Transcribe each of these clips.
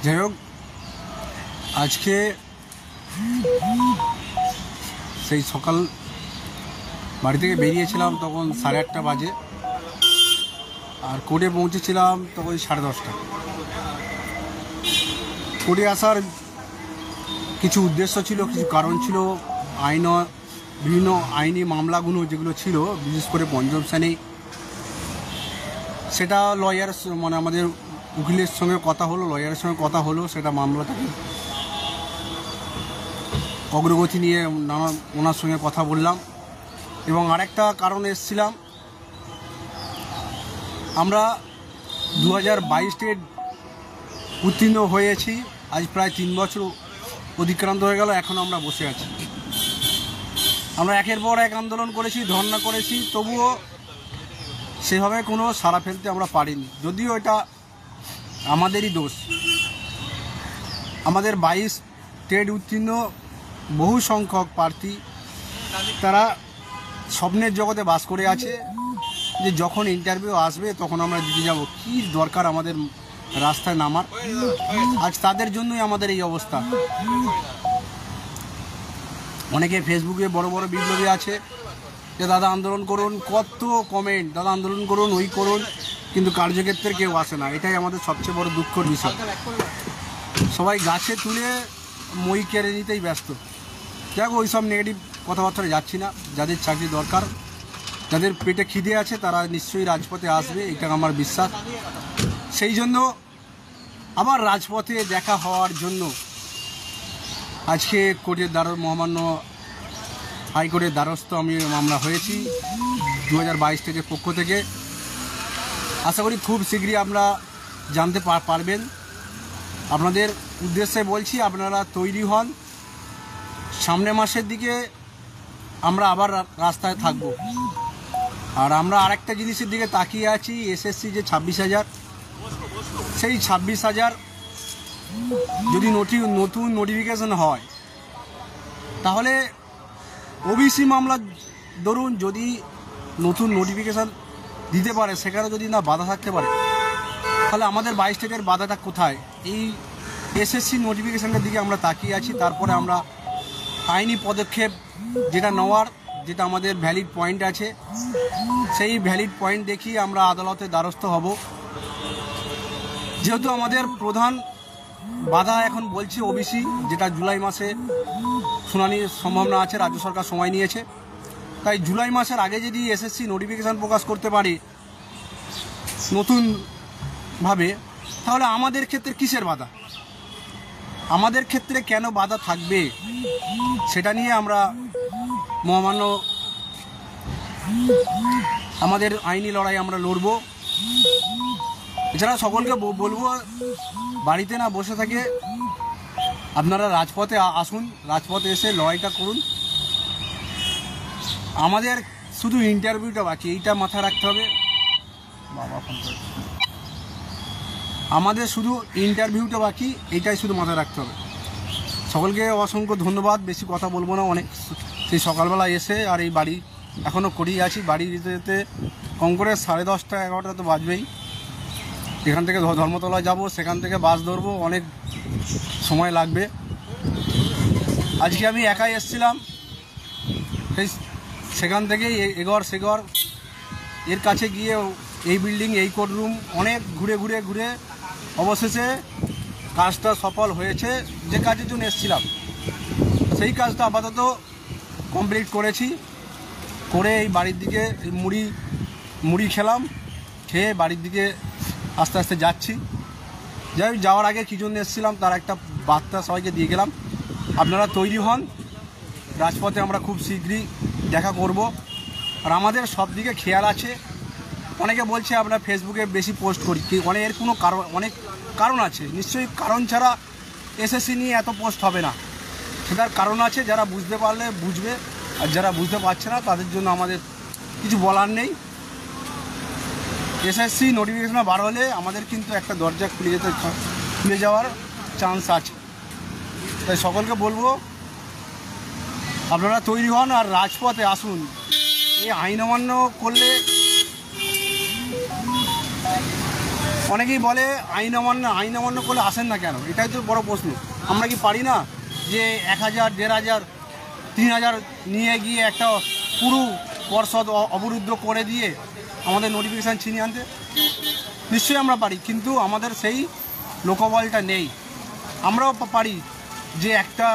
যাই হোক, আজকে সেই সকাল বাড়ি থেকে বেরিয়েছিলাম তখন 8:30 বাজে, আর কোর্টে পৌঁছেছিলাম তখন 10:30। কোর্টে আসার কিছু উদ্দেশ্য ছিল, কিছু কারণ ছিল। বিভিন্ন আইনি মামলাগুলো যেগুলো ছিল, বিশেষ করে পঞ্চম শ্রেণী, সেটা লয়ার মানে আমাদের উকিলের সঙ্গে কথা হলো, লয়ারের সঙ্গে কথা হলো, সেটা মামলাটাকে অগ্রগতি নিয়ে ওনার সঙ্গে কথা বললাম। এবং আরেকটা কারণে এসেছিলাম, আমরা 2022 উত্তীর্ণ হয়েছি, আজ প্রায় 3 বছর অতিক্রান্ত হয়ে গেল, এখন আমরা বসে আছি। আমরা একের পর এক আন্দোলন করেছি, ধর্ণা করেছি, তবুও সেভাবে কোনো সাড়া ফেলতে আমরা পারিনি। যদিও এটা আমাদেরই দোষ। আমাদের 22 ট্রেড উত্তীর্ণ বহু সংখ্যক প্রার্থী, তারা স্বপ্নের জগতে বাস করে আছে যে যখন ইন্টারভিউ আসবে তখন আমরা দিতে যাব, কী দরকার আমাদের রাস্তায় নামার। আজ তাদের জন্যই আমাদের এই অবস্থা। অনেকে ফেসবুকে বড় বড় বিপ্লবী আছে যে দাদা আন্দোলন করুন, কত কমেন্ট, দাদা আন্দোলন করুন, ওই করুন, কিন্তু কার্যক্ষেত্রে কেউ আসে না। এটাই আমাদের সবচেয়ে বড় দুঃখের বিষয়। সবাই গাছে তুলে মই কেড়ে নিতেই ব্যস্ত। দেখো, ওই সব নেগেটিভ কথাবার্তা যাচ্ছি না। যাদের চাকরি দরকার, যাদের পেটে খিদে আছে, তারা নিশ্চয়ই রাজপথে আসবে, এটা আমার বিশ্বাস। সেই জন্য আবার রাজপথে দেখা হওয়ার জন্য আজকে কোর্টের মহামান্য হাইকোর্টের দ্বারস্থ আমরা হয়েছি 2022 থেকে পক্ষ থেকে। আশা করি খুব শীঘ্রই আমরা জানতে পারবেন। আপনাদের উদ্দেশ্যে বলছি, আপনারা তৈরি হন। সামনের মাসের দিকে আমরা আবার রাস্তায় থাকব। আর আমরা আরেকটা জিনিসের দিকে তাকিয়ে আছি, এসএসসি যে 26,000, সেই 26,000 যদি নতুন নোটিফিকেশন হয়, তাহলে ওবিসি মামলা ধরুন যদি নতুন নোটিফিকেশান দিতে পারে, সেখানে যদি না বাধা থাকতে পারে, তাহলে আমাদের 22 টেকের বাধাটা কোথায়? এই এসএসসি নোটিফিকেশানটার দিকে আমরা তাকিয়ে আছি। তারপরে আমরা আইনি পদক্ষেপ যেটা নেওয়ার, যেটা আমাদের ভ্যালিড পয়েন্ট আছে, সেই ভ্যালিড পয়েন্ট দেখিয়ে আমরা আদালতে দ্বারস্থ হব। যেহেতু আমাদের প্রধান বাধা এখন বলছে ওবিসি, যেটা জুলাই মাসে শুনানির সম্ভাবনা আছে, রাজ্য সরকার সময় নিয়েছে। তাই জুলাই মাসের আগে যদি এসএসসি নোটিফিকেশান প্রকাশ করতে পারি নতুনভাবে, তাহলে আমাদের ক্ষেত্রে কিসের বাধা? আমাদের ক্ষেত্রে কেন বাধা থাকবে, সেটা নিয়ে আমরা মহামান্য আমাদের আইনি লড়াই আমরা লড়ব। এছাড়া সকলকে বলবো, বাড়িতে না বসে থাকে আপনারা রাজপথে আসুন, রাজপথে এসে লড়াইটা করুন। আমাদের শুধু ইন্টারভিউটা বাকি, এইটা মাথায় রাখতে হবে। বাবা ফোন করে, আমাদের শুধু ইন্টারভিউটা বাকি, এইটাই শুধু মাথায় রাখতে হবে। সকলকে অসংখ্য ধন্যবাদ। বেশি কথা বলবো না, অনেক সেই সকালবেলা এসে আর এই বাড়ি এখনও করেই আছি। বাড়ি যেতে যেতে কম করে 10:30 11টা তো বাজবেই। এখান থেকে ধর্মতলায় যাব, সেখান থেকে বাস ধরবো, অনেক সময় লাগবে। আজকে আমি একাই এসেছিলাম, সেখান থেকে এগর সেগর এর কাছে গিয়ে এই বিল্ডিং, এই কোর্টরুম অনেক ঘুরে ঘুরে ঘুরে অবশেষে কাজটা সফল হয়েছে। যে কাজের জন্য এসেছিলাম সেই কাজটা আপাতত কমপ্লিট করেছি। করে এই বাড়ির দিকে মুড়ি খেলাম, খেয়ে বাড়ির দিকে আস্তে আস্তে যাচ্ছি। যাই যাওয়ার আগে কী জন্য এসেছিলাম তার একটা বার্তা সবাইকে দিয়ে গেলাম। আপনারা তৈরি হন, রাজপথে আমরা খুব শীঘ্রই দেখা করব। আর আমাদের সব দিকে খেয়াল আছে। অনেকে বলছে আমরা ফেসবুকে বেশি পোস্ট করি, এর কোনো অনেক কারণ আছে। নিশ্চয়ই কারণ ছাড়া এসএসসি নিয়ে এত পোস্ট হবে না, সেটার কারণ আছে। যারা বুঝতে পারলে বুঝবে, আর যারা বুঝতে পারছে না তাদের জন্য আমাদের কিছু বলার নেই। এসএসসি নোটিফিকেশন বার হলে আমাদের কিন্তু একটা দরজা খুলে যাওয়ার চান্স আছে। তাই সকলকে বলবো আপনারা তৈরি হন আর রাজপথে আসুন। এই আইন অমান্য করলে অনেকেই বলে আইন অমান্য করলে আসেন না কেন, এটাই তো বড় প্রশ্ন। আমরা কি পারি না যে 1000, 1500, 3000 নিয়ে গিয়ে একটা পুরো পর্ষদ অবরুদ্ধ করে দিয়ে আমাদের নোটিফিকেশান ছিনিয়ে আনতে? নিশ্চয়ই আমরা পারি, কিন্তু আমাদের সেই লোকবলটা নেই। আমরাও পারি যে একটা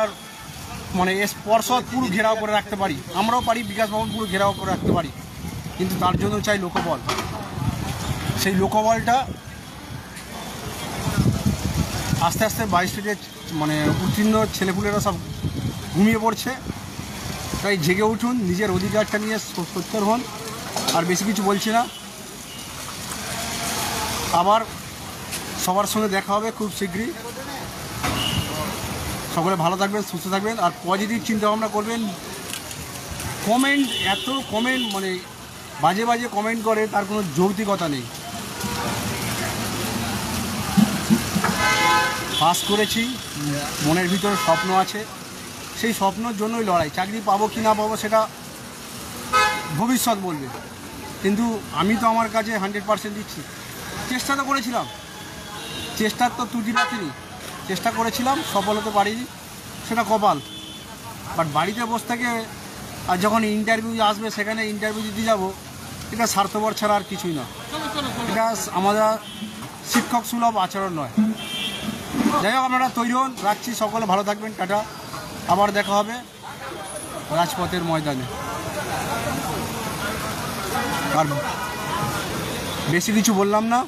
মানে পর্ষদ পুরো ঘেরাও করে রাখতে পারি, আমরাও পারি বিকাশ ভবন পুরো ঘেরাও করে রাখতে পারি, কিন্তু তার জন্য চাই লোকবল। সেই লোকবলটা আস্তে আস্তে 22 থেকে মানে উত্তীর্ণ ছেলেপুলেরা সব ঘুমিয়ে পড়ছে। তাই জেগে উঠুন, নিজের অধিকারটা নিয়ে সোচ্চার হন। আর বেশি কিছু বলছি না, আবার সবার সঙ্গে দেখা হবে খুব শীঘ্রই। সকলে ভালো থাকবেন, সুস্থ থাকবেন, আর পজিটিভ চিন্তাভাবনা করবেন। এত কমেন্ট মানে বাজে বাজে কমেন্ট করে, তার কোনো যৌক্তিকতা নেই। পাস করেছি, মনের ভিতরে স্বপ্ন আছে, সেই স্বপ্নের জন্যই লড়াই। চাকরি পাবো কি না পাবো সেটা ভবিষ্যৎ বলবে, কিন্তু আমি তো আমার কাছে 100% দিচ্ছি। চেষ্টা তো করেছিলাম, চেষ্টার তো ত্রুটি রাখিনি, চেষ্টা করেছিলাম, সফল হতে পারিনি, সেটা কপাল। বাট বাড়িতে বসে থেকে আর যখন ইন্টারভিউ আসবে সেখানে ইন্টারভিউ দিতে যাব, এটা স্বার্থপর ছাড়া আর কিছুই না। এটা আমাদের শিক্ষক সুলভ আচরণ নয়। যাই হোক, আপনারা তৈরি হন, রাখছি। সকলে ভালো থাকবেন, টাটা। আবার দেখা হবে রাজপথের ময়দানে। আর বেশি কিছু বললাম না।